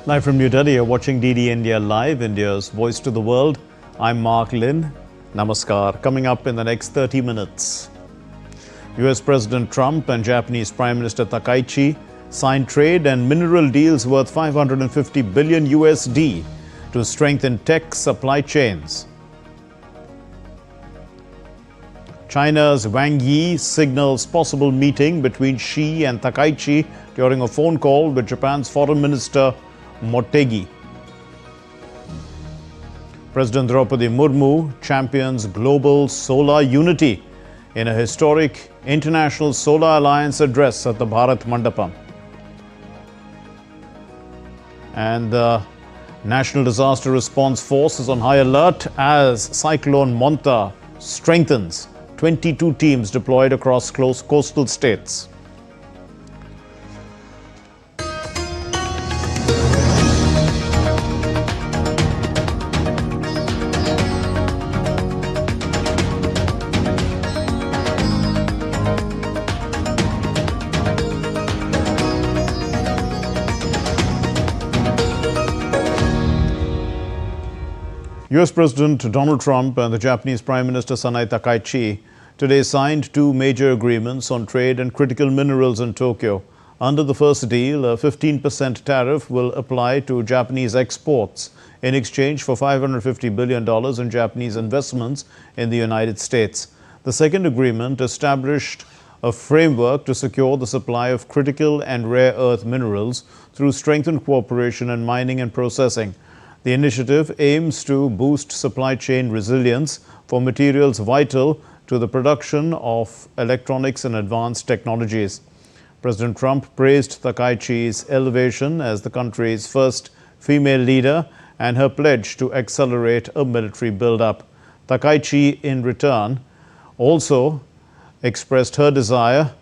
Live from New Delhi, you're watching DD India Live, India's voice to the world. I'm Mark Lin. Namaskar. Coming up in the next 30 minutes. US President Trump and Japanese Prime Minister Takaichi signed trade and mineral deals worth 550 billion USD to strengthen tech supply chains. China's Wang Yi signals possible meeting between Xi and Takaichi during a phone call with Japan's Foreign Minister Motegi. President Droupadi Murmu champions global solar unity in a historic International Solar Alliance address at the Bharat Mandapam. And the National Disaster Response Force is on high alert as Cyclone Montha strengthens. 22 teams deployed across close coastal states. US President Donald Trump and the Japanese Prime Minister Takaichi today signed two major agreements on trade and critical minerals in Tokyo. Under the first deal, a 15% tariff will apply to Japanese exports in exchange for $550 billion in Japanese investments in the United States. The second agreement established a framework to secure the supply of critical and rare earth minerals through strengthened cooperation in mining and processing. The initiative aims to boost supply chain resilience for materials vital to the production of electronics and advanced technologies. President Trump praised Takaichi's elevation as the country's first female leader and her pledge to accelerate a military build-up. Takaichi, in return, also expressed her desire,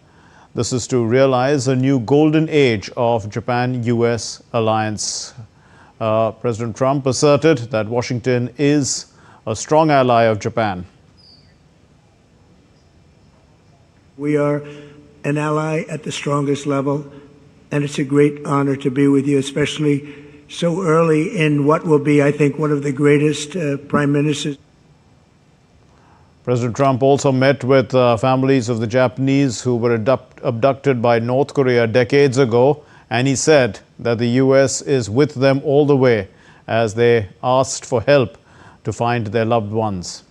this is to realize a new golden age of Japan-US alliance. President Trump asserted that Washington is a strong ally of Japan. We are an ally at the strongest level, and it's a great honor to be with you, especially so early in what will be, I think, one of the greatest prime ministers. President Trump also met with families of the Japanese who were abducted by North Korea decades ago, and he said that the US is with them all the way as they asked for help to find their loved ones.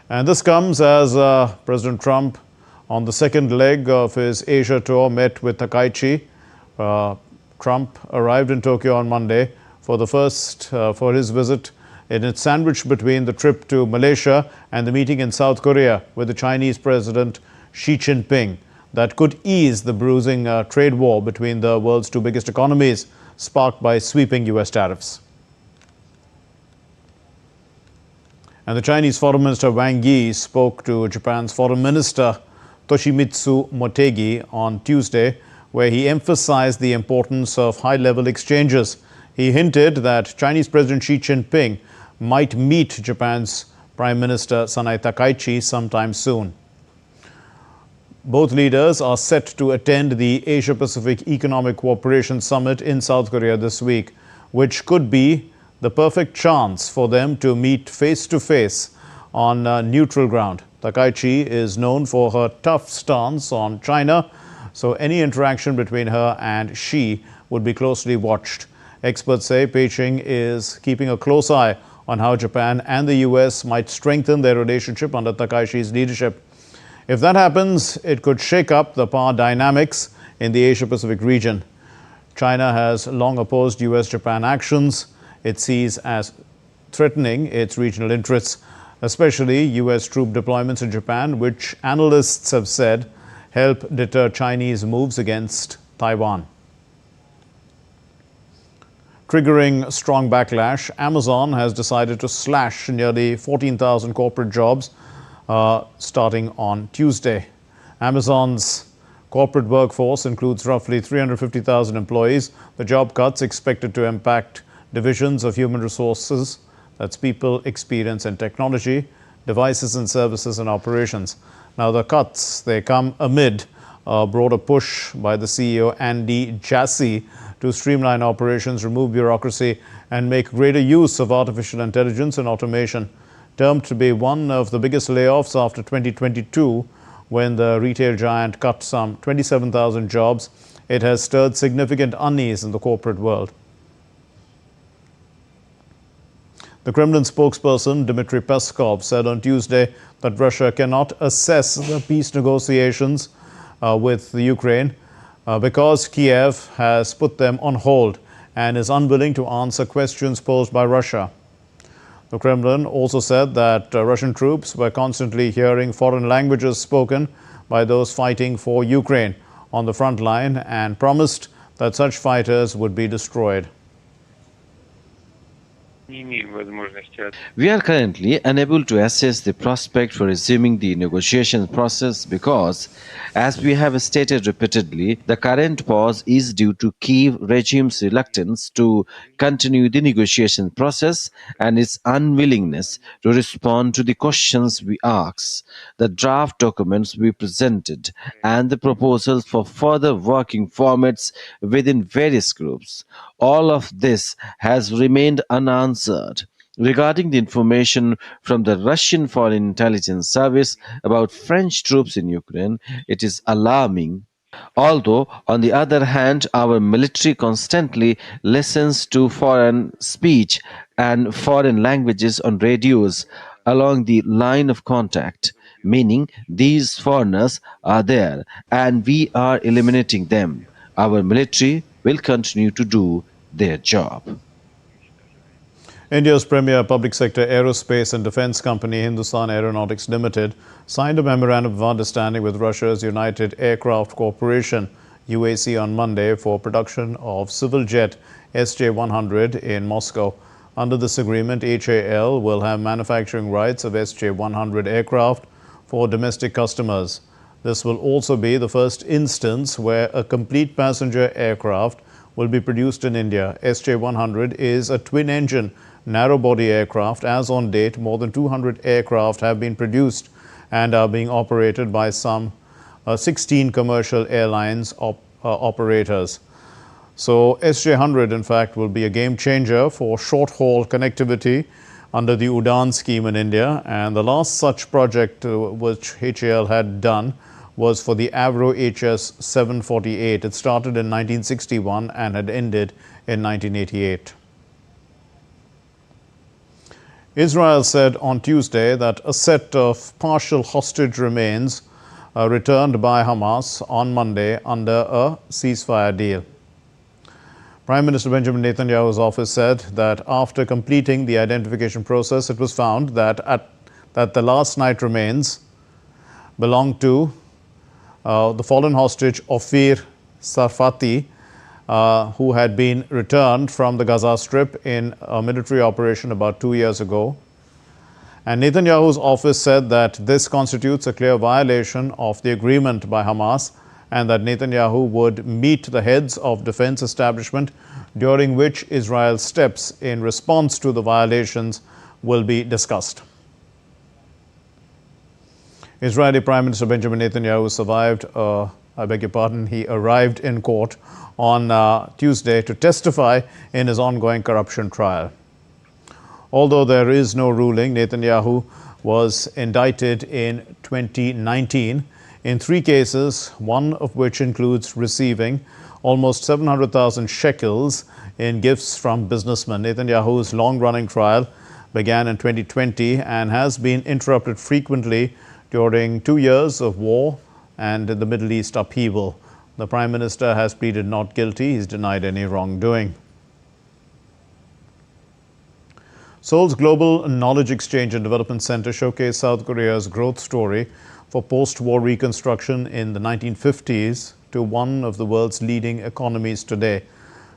And this comes as President Trump, on the second leg of his Asia tour, met with Takaichi. Trump arrived in Tokyo on Monday for his visit, and it's sandwiched between the trip to Malaysia and the meeting in South Korea with the Chinese President Xi Jinping that could ease the bruising trade war between the world's two biggest economies, sparked by sweeping US tariffs. And the Chinese Foreign Minister Wang Yi spoke to Japan's Foreign Minister Toshimitsu Motegi on Tuesday, where he emphasized the importance of high-level exchanges. He hinted that Chinese President Xi Jinping might meet Japan's Prime Minister Takaichi sometime soon. Both leaders are set to attend the Asia-Pacific Economic Cooperation Summit in South Korea this week, which could be the perfect chance for them to meet face-to-face on neutral ground. Takaichi is known for her tough stance on China, so any interaction between her and Xi would be closely watched. Experts say Beijing is keeping a close eye on how Japan and the US might strengthen their relationship under Takaichi's leadership. If that happens, it could shake up the power dynamics in the Asia-Pacific region. China has long opposed US-Japan actions it sees as threatening its regional interests, especially US troop deployments in Japan, which analysts have said help deter Chinese moves against Taiwan. Triggering strong backlash, Amazon has decided to slash nearly 14,000 corporate jobs starting on Tuesday. Amazon's corporate workforce includes roughly 350,000 employees. The job cuts expected to impact divisions of human resources, that's people, experience and technology, devices and services and operations. Now the cuts, they come amid a broader push by the CEO Andy Jassy to streamline operations, remove bureaucracy and make greater use of artificial intelligence and automation. Termed to be one of the biggest layoffs after 2022, when the retail giant cut some 27,000 jobs, it has stirred significant unease in the corporate world. The Kremlin spokesperson Dmitry Peskov said on Tuesday that Russia cannot assess the peace negotiations with the Ukraine because Kiev has put them on hold and is unwilling to answer questions posed by Russia. The Kremlin also said that Russian troops were constantly hearing foreign languages spoken by those fighting for Ukraine on the front line and promised that such fighters would be destroyed. We are currently unable to assess the prospect for resuming the negotiation process because, as we have stated repeatedly, the current pause is due to Kyiv regime's reluctance to continue the negotiation process and its unwillingness to respond to the questions we asked, the draft documents we presented, and the proposals for further working formats within various groups. All of this has remained unanswered. Regarding the information from the Russian Foreign Intelligence Service about French troops in Ukraine, it is alarming. Although, on the other hand, our military constantly listens to foreign speech and foreign languages on radios along the line of contact, meaning these foreigners are there and we are eliminating them. Our military will continue to do their job. India's premier public sector aerospace and defense company Hindustan Aeronautics Limited signed a memorandum of understanding with Russia's United Aircraft Corporation UAC on Monday for production of civil jet SJ-100 in Moscow. Under this agreement, HAL will have manufacturing rights of SJ-100 aircraft for domestic customers. This will also be the first instance where a complete passenger aircraft will be produced in India. SJ-100 is a twin-engine, narrow-body aircraft. As on date, more than 200 aircraft have been produced and are being operated by some 16 commercial airlines operators. So SJ-100, in fact, will be a game-changer for short-haul connectivity under the UDAN scheme in India. And the last such project which HAL had done was for the Avro HS 748. It started in 1961 and had ended in 1988. Israel said on Tuesday that a set of partial hostage remains returned by Hamas on Monday under a ceasefire deal. Prime Minister Benjamin Netanyahu's office said that after completing the identification process, it was found that the last night remains belonged to the fallen hostage Ofir Sarfati, who had been returned from the Gaza Strip in a military operation about 2 years ago. And Netanyahu's office said that this constitutes a clear violation of the agreement by Hamas and that Netanyahu would meet the heads of defense establishment, during which Israel's steps in response to the violations will be discussed. Israeli Prime Minister Benjamin Netanyahu he arrived in court on Tuesday to testify in his ongoing corruption trial. Although there is no ruling, Netanyahu was indicted in 2019 in 3 cases, one of which includes receiving almost 700,000 shekels in gifts from businessmen. Netanyahu's long-running trial began in 2020 and has been interrupted frequently during 2 years of war and the Middle East upheaval. The Prime Minister has pleaded not guilty. He's denied any wrongdoing. Seoul's Global Knowledge Exchange and Development Center showcased South Korea's growth story for post-war reconstruction in the 1950s to one of the world's leading economies today.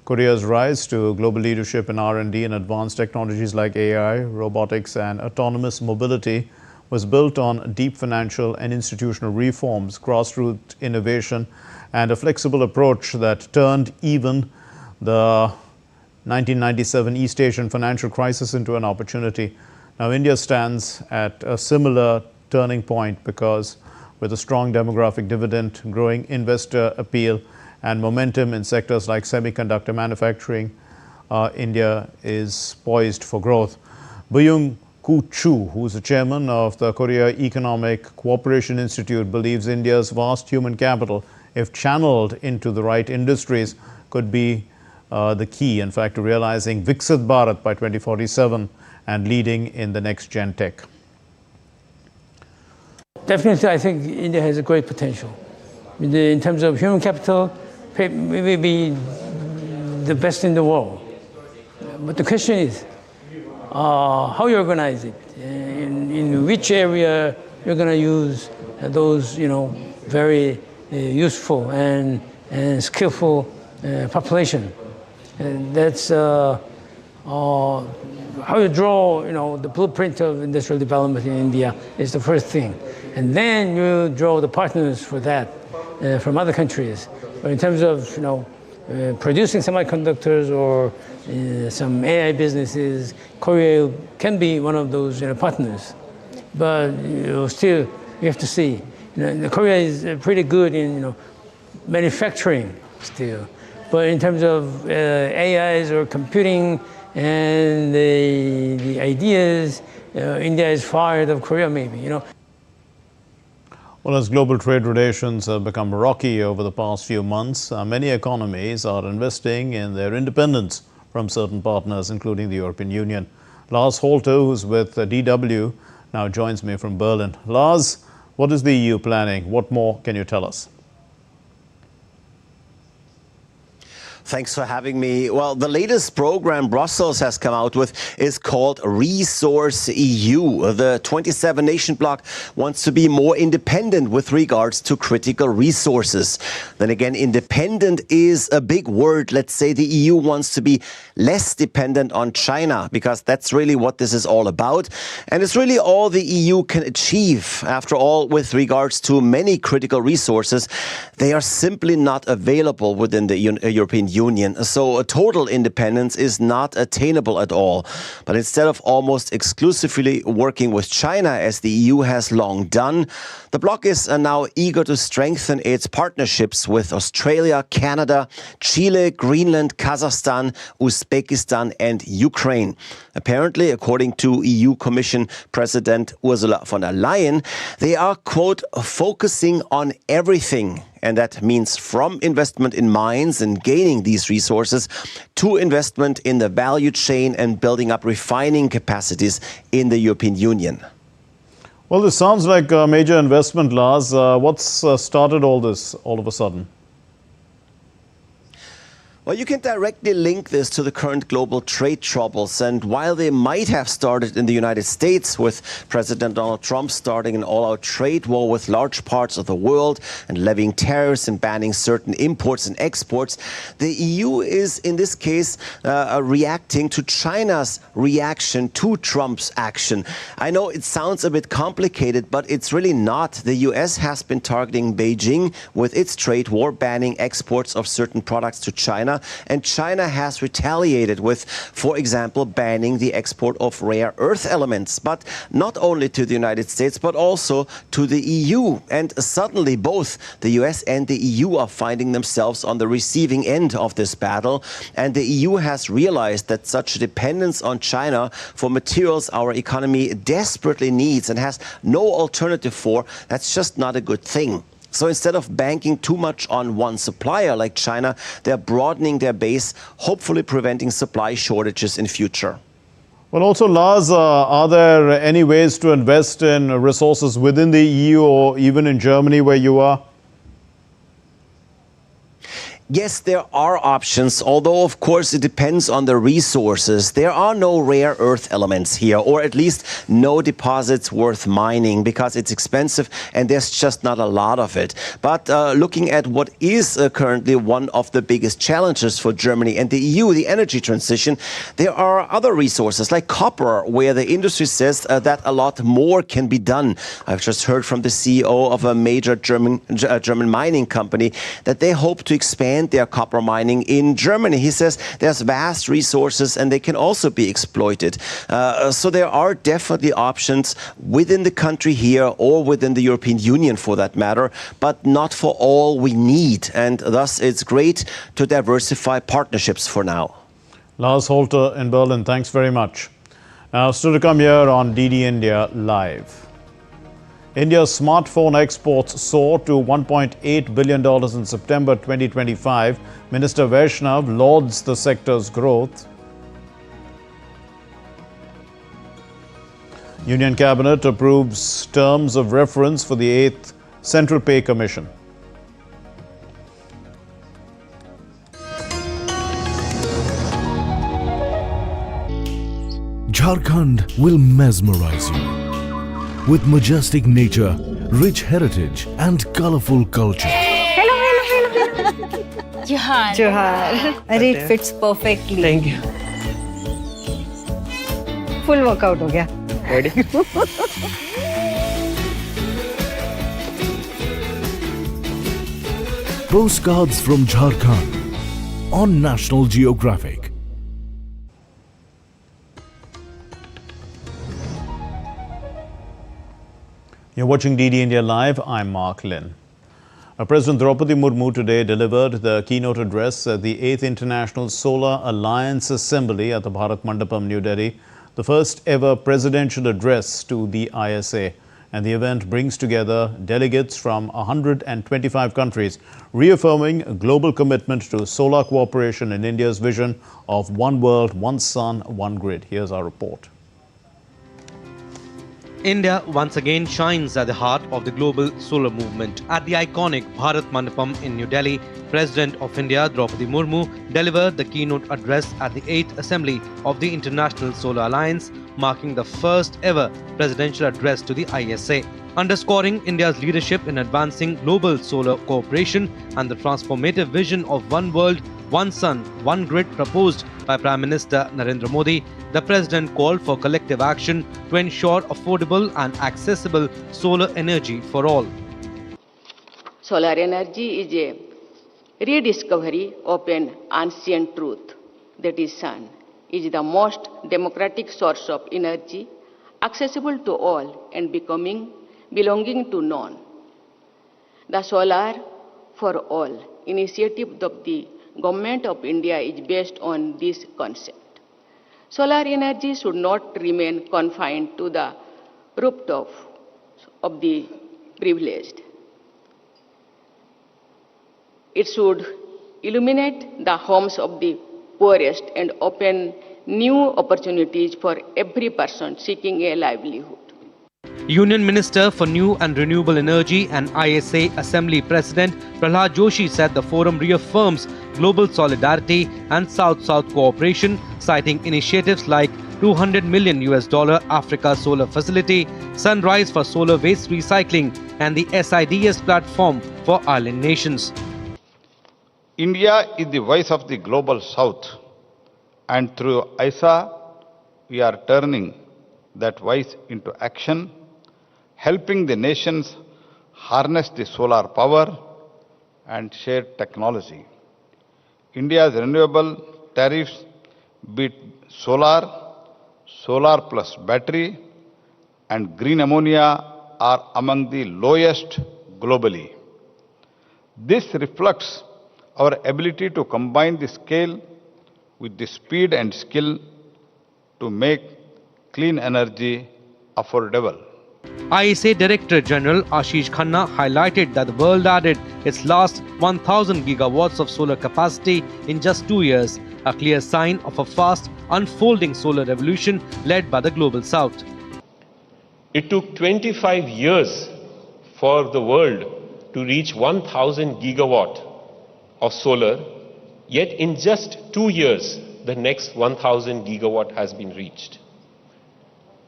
Korea's rise to global leadership in R&D and advanced technologies like AI, robotics and autonomous mobility was built on deep financial and institutional reforms, grassroots innovation and a flexible approach that turned even the 1997 East Asian financial crisis into an opportunity. Now, India stands at a similar turning point because With a strong demographic dividend, growing investor appeal, and momentum in sectors like semiconductor manufacturing, India is poised for growth. Byung Koo Chu, who is the chairman of the Korea Economic Cooperation Institute, believes India's vast human capital, if channeled into the right industries, could be the key, in fact, to realizing Viksit Bharat by 2047 and leading in the next gen tech. Definitely, I think India has a great potential. In terms of human capital, we may be the best in the world. But the question is, how you organize it, in which area you're going to use those, very useful and skillful population. And that's how you draw, the blueprint of industrial development in India is the first thing. And then you draw the partners for that from other countries. But in terms of, producing semiconductors or some AI businesses, Korea can be one of those partners. But still, you have to see. Korea is pretty good in manufacturing still. But in terms of AIs or computing and the ideas, India is far ahead of Korea maybe, Well, as global trade relations have become rocky over the past few months, many economies are investing in their independence from certain partners, including the European Union. Lars Holter, who's with DW, now joins me from Berlin. Lars, what is the EU planning? What more can you tell us? Thanks for having me. Well, the latest program Brussels has come out with is called Resource EU. The 27-nation bloc wants to be more independent with regards to critical resources. Then again, independent is a big word. Let's say the EU wants to be less dependent on China, because that's really what this is all about. And it's really all the EU can achieve. After all, with regards to many critical resources, they are simply not available within the European Union. So a total independence is not attainable at all. But instead of almost exclusively working with China, as the EU has long done, the bloc is now eager to strengthen its partnerships with Australia, Canada, Chile, Greenland, Kazakhstan, Uzbekistan and Ukraine. Apparently, according to EU Commission President Ursula von der Leyen, they are, quote, focusing on everything. And that means from investment in mines and gaining these resources to investment in the value chain and building up refining capacities in the European Union. Well, this sounds like a major investment, Lars. What's started all this all of a sudden? Well, you can directly link this to the current global trade troubles. And while they might have started in the United States, with President Donald Trump starting an all-out trade war with large parts of the world and levying tariffs and banning certain imports and exports, the EU is, in this case, reacting to China's reaction to Trump's action. I know it sounds a bit complicated, but it's really not. The US has been targeting Beijing with its trade war, banning exports of certain products to China. And China has retaliated with, for example, banning the export of rare earth elements, but not only to the United States, but also to the EU. And suddenly both the US and the EU are finding themselves on the receiving end of this battle. And the EU has realized that such a dependence on China for materials our economy desperately needs and has no alternative for, that's just not a good thing. So instead of banking too much on one supplier like China, they're broadening their base, hopefully preventing supply shortages in future. Well, also, Lars, are there any ways to invest in resources within the EU or even in Germany where you are? Yes, there are options, although, of course, it depends on the resources. There are no rare earth elements here, or at least no deposits worth mining, because it's expensive and there's just not a lot of it. But looking at what is currently one of the biggest challenges for Germany and the EU, the energy transition, there are other resources like copper, where the industry says that a lot more can be done. I've just heard from the CEO of a major German mining company that they hope to expand and their copper mining in Germany. He says there's vast resources and they can also be exploited. So there are definitely options within the country here or within the European Union for that matter, but not for all we need. And thus it's great to diversify partnerships for now. Lars Holter in Berlin, thanks very much. Now, still to come here on DD India Live. India's smartphone exports soared to $1.8 billion in September 2025. Minister Vaishnav lauds the sector's growth. Union Cabinet approves terms of reference for the 8th Central Pay Commission. Jharkhand will mesmerize you with majestic nature, rich heritage and colorful culture. Hello. Johar. It fits perfectly. Thank you. Full workout ho gaya. Ready? Postcards from Jharkhand on National Geographic. You're watching DD India Live. I'm Mark Lynn. President Droupadi Murmu today delivered the keynote address at the 8th International Solar Alliance Assembly at the Bharat Mandapam, New Delhi, the first ever presidential address to the ISA. And the event brings together delegates from 125 countries, reaffirming a global commitment to solar cooperation in India's vision of one world, one sun, one grid. Here's our report. India once again shines at the heart of the global solar movement. At the iconic Bharat Mandapam in New Delhi, President of India Droupadi Murmu delivered the keynote address at the 8th Assembly of the International Solar Alliance, marking the first ever presidential address to the ISA. Underscoring India's leadership in advancing global solar cooperation and the transformative vision of one world, one sun, one grid proposed by Prime Minister Narendra Modi, the President called for collective action to ensure affordable and accessible solar energy for all. Solar energy is a rediscovery of an ancient truth, that is sun is the most democratic source of energy, accessible to all and belonging to none. The Solar for All initiative of the Government of India is based on this concept. Solar energy should not remain confined to the rooftop of the privileged. It should illuminate the homes of the poorest and open new opportunities for every person seeking a livelihood. Union Minister for New and Renewable Energy and ISA Assembly President Prahlad Joshi said the forum reaffirms global solidarity and South-South cooperation, citing initiatives like $200 million Africa Solar Facility, Sunrise for Solar Waste Recycling and the SIDS platform for island nations. India is the voice of the global South, and through ISA we are turning that voice into action, helping the nations harness the solar power and shared technology. India's renewable tariffs, be it solar plus battery, and green ammonia are among the lowest globally. This reflects our ability to combine the scale with the speed and skill to make clean energy affordable. ISA Director General Ashish Khanna highlighted that the world added its last 1,000 gigawatts of solar capacity in just 2 years, a clear sign of a fast unfolding solar revolution led by the Global South. It took 25 years for the world to reach 1,000 gigawatt of solar, yet in just 2 years, the next 1,000 gigawatt has been reached.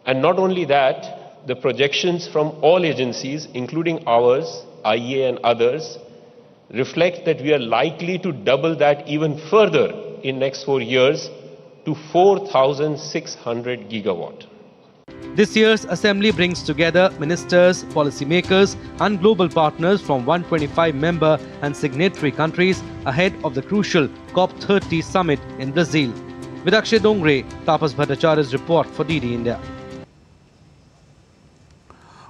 And not only that, the projections from all agencies, including ours, IEA and others, reflect that we are likely to double that even further in next 4 years to 4,600 gigawatt. This year's assembly brings together ministers, policymakers and global partners from 125 member and signatory countries ahead of the crucial COP30 summit in Brazil. With Akshay Dongre, Tapas Bhattacharya's report for DD India.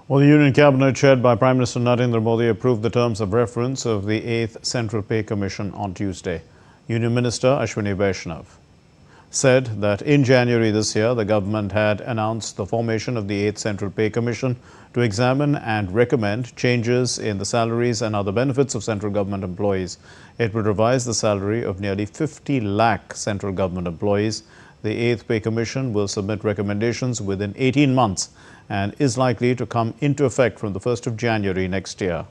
Well, the Union Cabinet, chaired by Prime Minister Narendra Modi, approved the terms of reference of the 8th Central Pay Commission on Tuesday. Union Minister Ashwini Vaishnav said that in January this year, the government had announced the formation of the 8th Central Pay Commission to examine and recommend changes in the salaries and other benefits of central government employees. It would revise the salary of nearly 50 lakh central government employees. The 8th Pay Commission will submit recommendations within 18 months and is likely to come into effect from the 1st of January next year.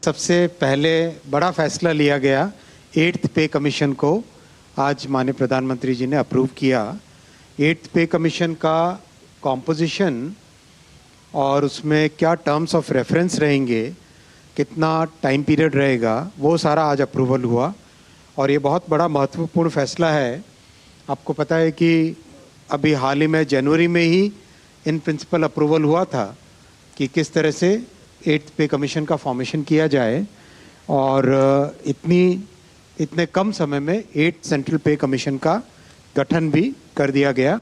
सबसे पहले बड़ा फैसला लिया गया 8th पे commission को आज माननीय प्रधानमंत्री जी ने अप्रूव किया। 8th पे कमीशन का कॉम्पोजिशन और उसमें क्या टर्म्स ऑफ रेफरेंस रहेंगे, कितना टाइम पीरियड रहेगा, वो सारा आज अप्रूवल हुआ और ये बहुत बड़ा महत्वपूर्ण फैसला है। आपको पता है कि अभी हाल ही में जनवरी में ही इन प्रिंसिपल अप्रूवल हुआ था कि किस तरह से 8th पे कमीशन का फॉर्मेशन किया जाए और इतने कम समय में 8th सेंट्रल पे कमीशन का गठन भी कर दिया गया।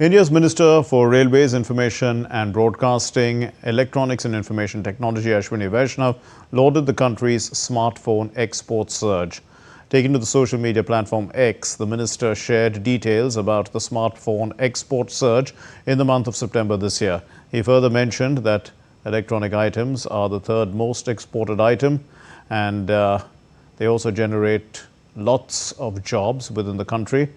India's Minister for Railways, Information and Broadcasting, Electronics and Information Technology, Ashwini Vaishnav, lauded the country's smartphone export surge. Taken to the social media platform X, the minister shared details about the smartphone export surge in the month of September this year. He further mentioned that electronic items are the third most exported item and they also generate lots of jobs within the country.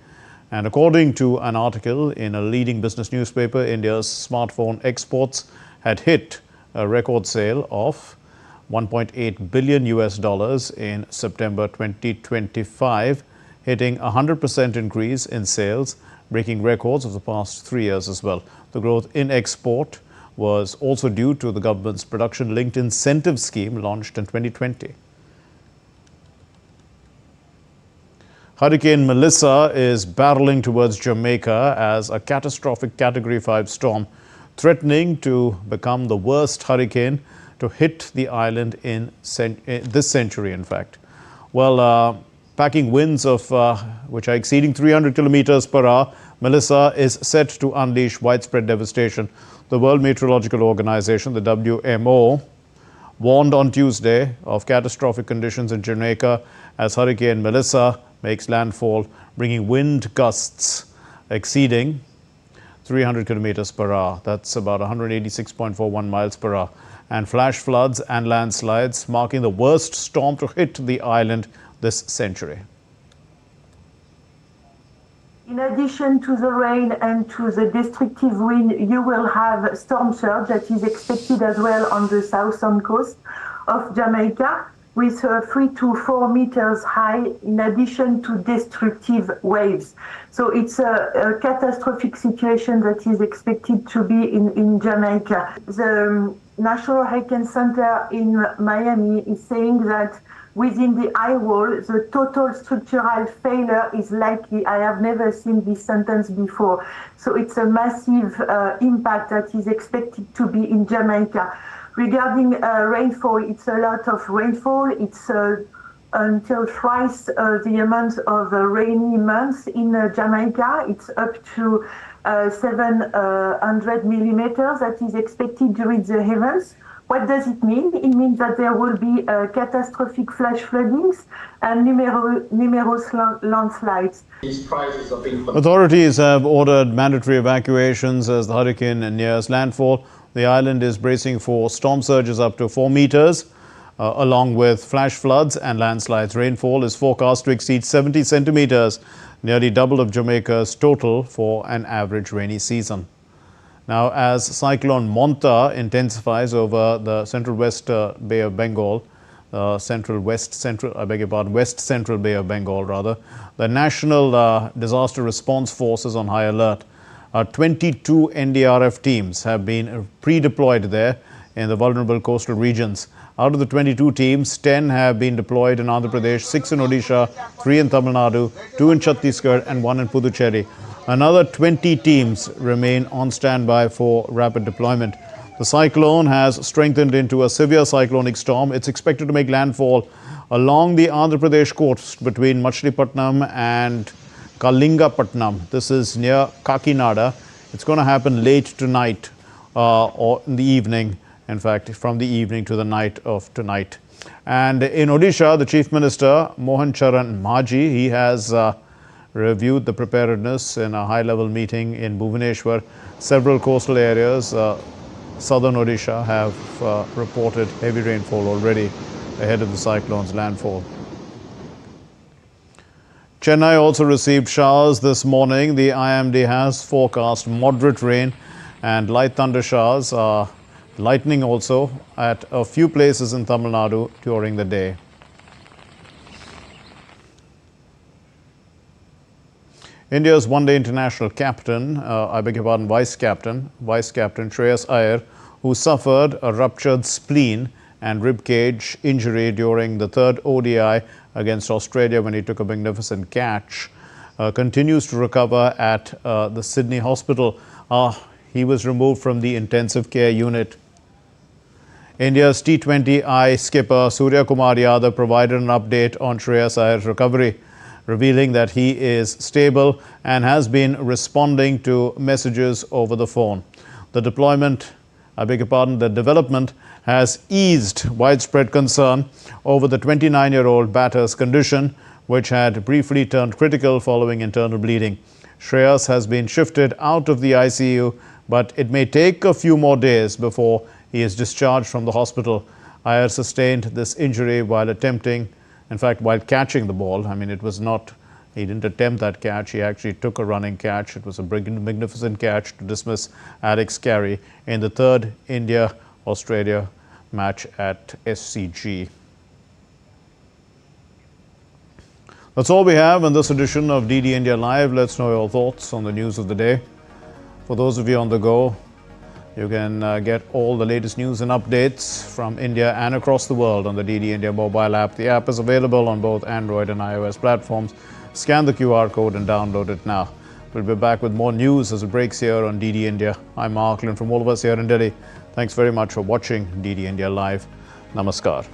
And according to an article in a leading business newspaper, India's smartphone exports had hit a record sale of $1.8 billion in September 2025, hitting a 100% increase in sales, breaking records of the past 3 years as well. The growth in export was also due to the government's production-linked incentive scheme launched in 2020. Hurricane Melissa is barreling towards Jamaica as a catastrophic Category 5 storm, threatening to become the worst hurricane to hit the island in this century, in fact. Well, packing winds of which are exceeding 300 kilometers per hour, Melissa is set to unleash widespread devastation. The World Meteorological Organization, the WMO, warned on Tuesday of catastrophic conditions in Jamaica as Hurricane Melissa makes landfall, bringing wind gusts exceeding 300 kilometers per hour. That's about 186.41 miles per hour. And flash floods and landslides, marking the worst storm to hit the island this century. In addition to the rain and to the destructive wind, you will have storm surge that is expected as well on the southern coast of Jamaica, with 3 to 4 meters high, in addition to destructive waves. So it's a catastrophic situation that is expected to be in Jamaica. The National Hurricane Center in Miami is saying that within the eye wall, the total structural failure is likely. I have never seen this sentence before. So it's a massive impact that is expected to be in Jamaica. Regarding rainfall, it's a lot of rainfall. It's until thrice the amount of rainy months in Jamaica. It's up to 700 millimeters that is expected to reach the heavens. What does it mean? It means that there will be catastrophic flash floodings and numerous landslides. Authorities have ordered mandatory evacuations as the hurricane nears landfall. The island is bracing for storm surges up to 4 meters, along with flash floods and landslides. Rainfall is forecast to exceed 70 centimeters, nearly double of Jamaica's total for an average rainy season. Now, as Cyclone Montha intensifies over the West Central Bay of Bengal, West Central Bay of Bengal rather, the National Disaster Response Force is on high alert. 22 NDRF teams have been pre-deployed there in the vulnerable coastal regions. Out of the 22 teams, 10 have been deployed in Andhra Pradesh, 6 in Odisha, 3 in Tamil Nadu, 2 in Chhattisgarh and 1 in Puducherry. Another 20 teams remain on standby for rapid deployment. The cyclone has strengthened into a severe cyclonic storm. It's expected to make landfall along the Andhra Pradesh coast between Machilipatnam and Kalingapatnam. This is near Kakinada. It's going to happen late tonight or in the evening. In fact, from the evening to the night of tonight. And in Odisha, the Chief Minister, Mohan Charan Maji, he has reviewed the preparedness in a high-level meeting in Bhubaneswar. Several coastal areas, southern Odisha, have reported heavy rainfall already ahead of the cyclone's landfall. Chennai also received showers this morning. The IMD has forecast moderate rain and light thunder showers. Lightning also at a few places in Tamil Nadu during the day. India's one-day international captain, vice captain Shreyas Iyer, who suffered a ruptured spleen and rib cage injury during the third ODI against Australia when he took a magnificent catch, continues to recover at the Sydney hospital. He was removed from the intensive care unit. India's T20I skipper Surya Kumar Yadav provided an update on Shreyas Iyer's recovery, revealing that he is stable and has been responding to messages over the phone. The development has eased widespread concern over the 29-year-old batter's condition, which had briefly turned critical following internal bleeding. Shreyas has been shifted out of the ICU, but it may take a few more days before he is discharged from the hospital. Iyer sustained this injury while catching the ball. I mean, he didn't attempt that catch. He actually took a running catch. It was a magnificent catch to dismiss Alex Carey in the third India-Australia match at SCG. That's all we have in this edition of DD India Live. Let's know your thoughts on the news of the day. For those of you on the go, you can get all the latest news and updates from India and across the world on the DD India mobile app. The app is available on both Android and iOS platforms. Scan the QR code and download it now. We'll be back with more news as it breaks here on DD India. I'm Mark, and from all of us here in Delhi, thanks very much for watching DD India Live. Namaskar.